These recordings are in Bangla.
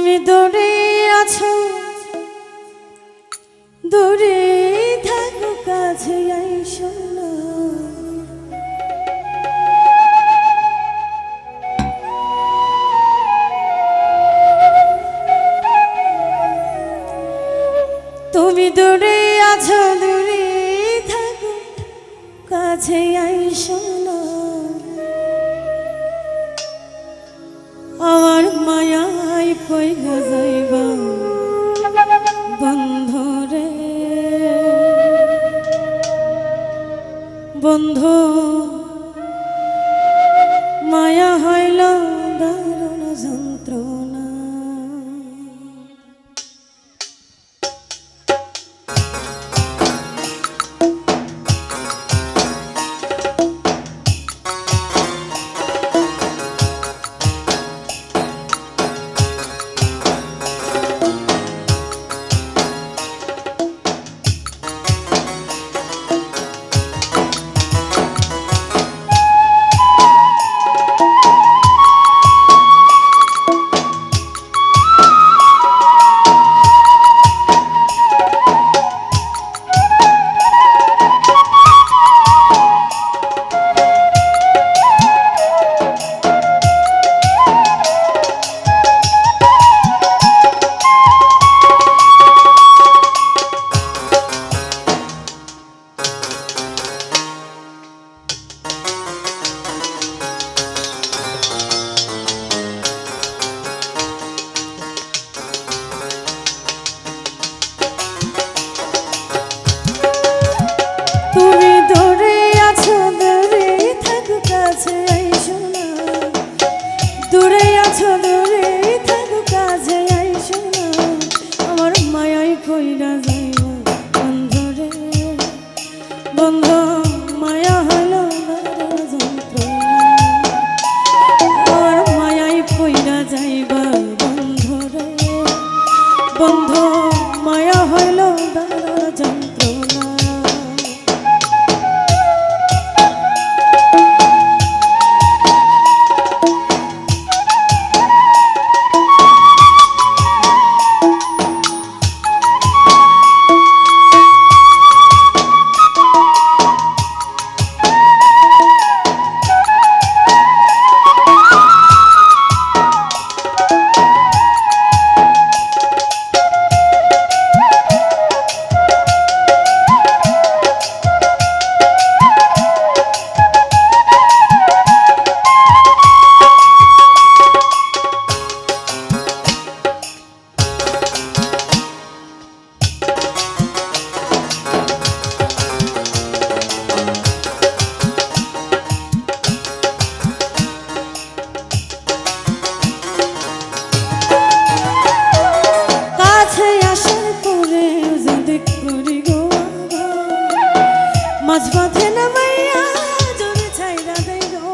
তুমি দূরে আছো, দূরে থাকো কাছে আইসো না। তুমি দূরে আছো, দূরে থাকো কাছে আইসো না। আমার মায়ায় পয়গা যাইবা বন্ধরে, বন্ধু মায়া হইল দারুণ যন্ত্রণা। তুমি দূরে আছো, দূরে থাকো কাছে আইসো না। দূরে আছো, দূরে থাকো কাছে আইসো না। আমার মায়ায় কইরা যাইব বন্ধরে, বন্ধু মায়া হলো দারুণ যন্ত্রণা। আমার মায়ায় কইরা যাইব বন্ধরে, বন্ধু মায়া হইল দারুণ যন্ত্রণা। মাঝপথে নামাইয়া যদি ছাইরা দেই গো,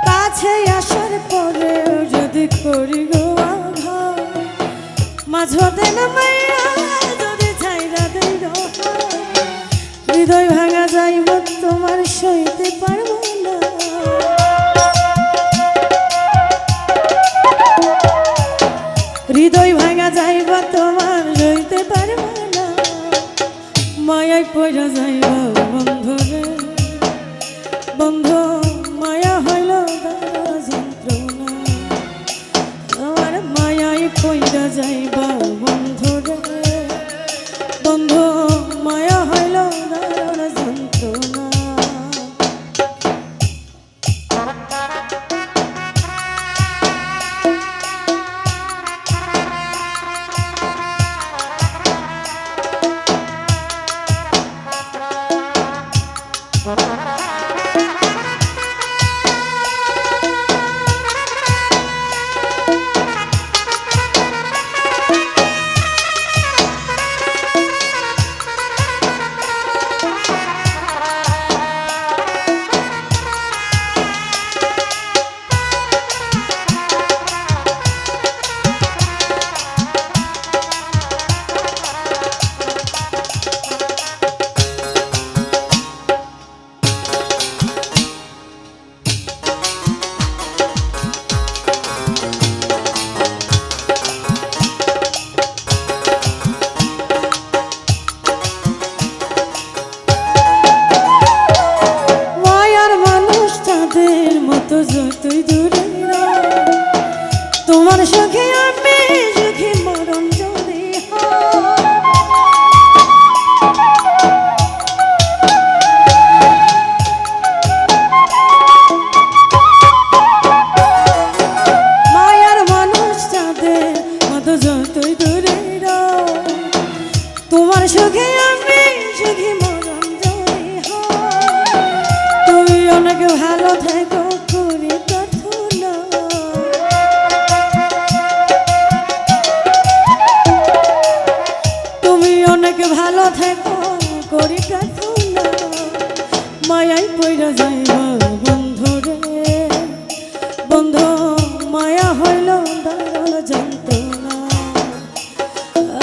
কাছে আসার পরে যদি করি গো আঘাত, মাঝপথে নামাইয়া যদি ছাইরা দেই গো, হৃদয় ভাঙা যাইব তোমার সইতে পারবো না। হৃদয় ভাঙা যাইব তোমার রইতে পারব না। মায়ায় পড়া যাইব বন্ধুরে, বন্ধু মায়া হইল দারুণ যন্ত্রণা। আমার মায়ায় পড়া যাইব বন্ধুরে, বন্ধু মায়া হইল দারুণ যন্ত্রণা। তোমার সুখে আমি সুখী মরণ যদি হয় তুমি অনেক ভালো থেকো করি প্রার্থনা তুমি অনেক ভালো থেকো করি প্রার্থনা মায়াই পইরা যাইবা বন্ধু রে বন্ধু মায়া হইল দারুণ যন্ত্রণা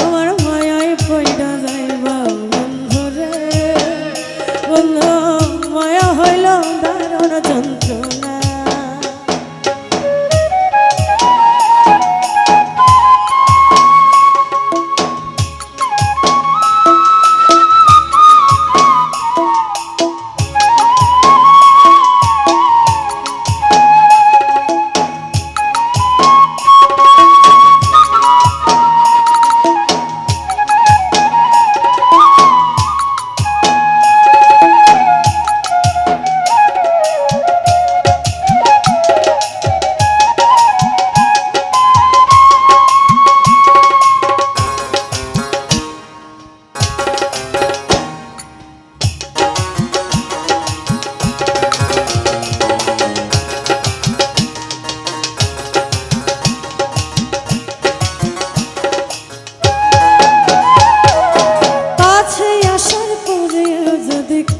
আমার মায়াই পইরা যাইবা বন্ধু রে বন্ধু মায়া হইল দারুণ যন্ত্রণা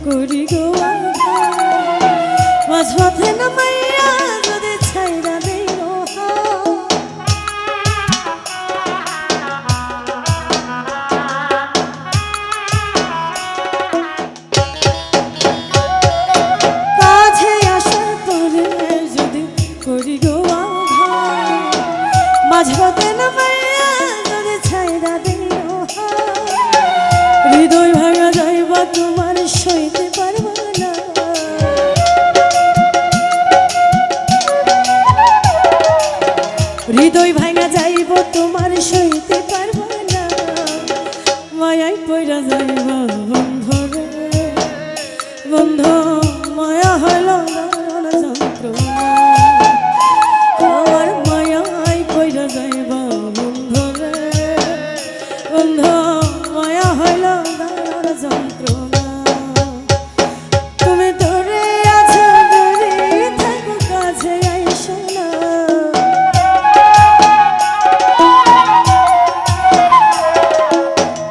করি গো মাঝপথে নামাইয়া যদি ছাইরা দিও কাছে আসার পরে যদি করি গো মাঝপথে নামাইয়া যদি ছাইরা দিও হৃদয় ভাঙা যাইবা তোমার সইতে পারবা না হৃদয় ভাঙা যাইব তোমার সইতে পারবা না মায়াই পইরা যাইবা বন্ধু রে বন্ধু মায়া হইল দারুণ যন্ত্রণা আমার মায়াই পইরা যাইবা বন্ধু রে বন্ধু মায়া হইল দারুণ যন্ত্রণা তুমি দূরে আছো দূরে থাকো কাছে আইসো না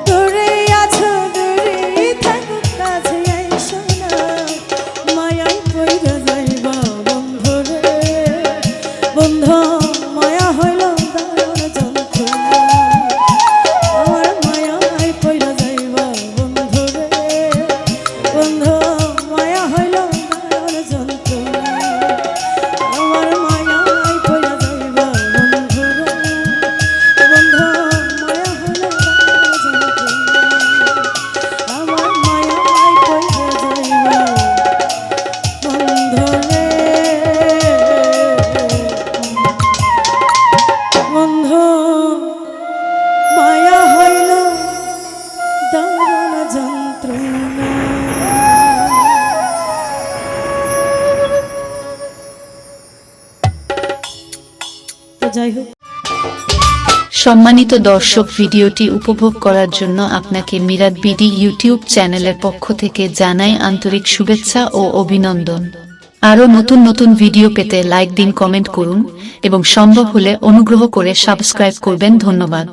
দূরে আছো দূরে থাকো কাছে আইসো না মায়াই পইরা যাইবা বন্ধু রে বন্ধু মায়া হইল দারুণ যন্ত্রণা আমার মায়াই পইরা যাইবা বন্ধু রে বন্ধু মায়া হইল দারুণ যন্ত্রণা আমার মায়াই পইরা যাইবা বন্ধু রে বন্ধু মায়া হইল দারুণ যন্ত্রণা আমার মায়াই পইরা যাইবা বন্ধু রে বন্ধু মায়া হইল দারুণ যন্ত্রণা তো যাই হোক সম্মানিত দর্শক, ভিডিওটি উপভোগ করার জন্য আপনাকে মিরাত বিডি ইউটিউব চ্যানেলের পক্ষ থেকে জানাই আন্তরিক শুভেচ্ছা ও অভিনন্দন। আরও নতুন নতুন ভিডিও পেতে লাইক দিন, কমেন্ট করুন এবং সম্ভব হলে অনুগ্রহ করে সাবস্ক্রাইব করবেন। ধন্যবাদ।